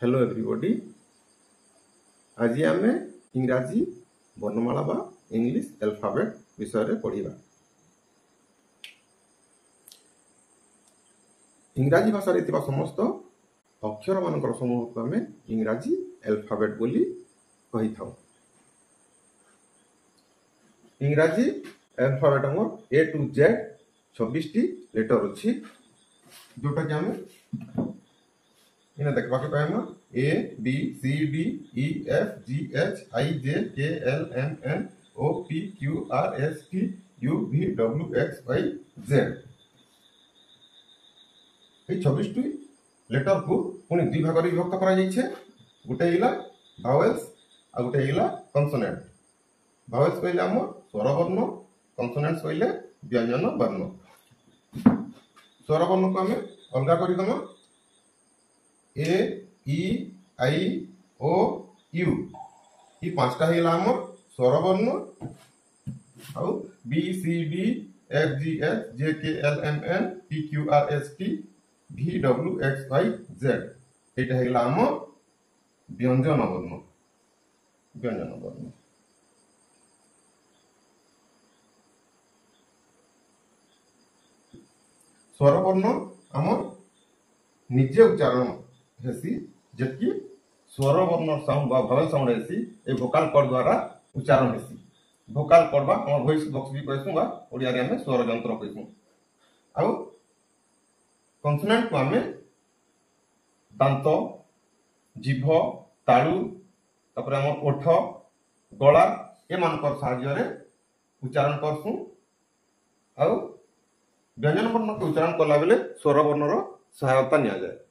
Hello everybody. आज आम इंग्राजी वर्णमाला बा इंग्लिश अल्फाबेट विषय रे पढ़िबा। इंग्राजी भाषा रे थिबा समस्त अक्षर मानकर समूह को आम इंग्राजी अल्फाबेट बोली कहि थाउ। इंग्राजी अल्फाबेट हमर ए टू जेड 26 टी लेटर अछि, जोटा कि आम इने देखबा के पाएम A B C D E F G H I J K L M N O P Q R S T U V W X Y Z. ए 26 टी लेटर को पुनी दुई भाग रे विभक्त करा जाइछे। गुटे हिला भावेल्स आ गुटे हिला कॉन्सोनेंट। भावेल्स कहले हम स्वर वर्ण, कॉन्सोनेंट्स कहले व्यंजन वर्ण। स्वर वर्ण को हमें अलगा करि दमा। ए ई आई ओ यू ये पांचटा हिला हमर स्वर वर्ण। आउ B C D F G H J K L M N P Q R S T V W X Y Z एटा हिला हमर व्यंजन वर्ण। व्यंजन वर्ण स्वर वर्ण हमर निजे उच्चारण हेसी, जबकि स्वर वर्ण साउंड बा भावेल साउंड हेसी ए वोकल कॉर्ड द्वारा उच्चारण हेसी। वोकल कॉर्ड बा हम वॉइस बॉक्स भी कहसु बा ओडिया रे हम स्वर यंत्र कहसु। आउ कॉन्सोनेंट को हमें दांत, जीभ, तालु, तापर हम ओठ, गला ए मानकर सहाय्य रे उच्चारण करसु। आउ व्यंजन वर्ण को उच्चारण करला बेले स्वर वर्ण रो सहायता निया जाए।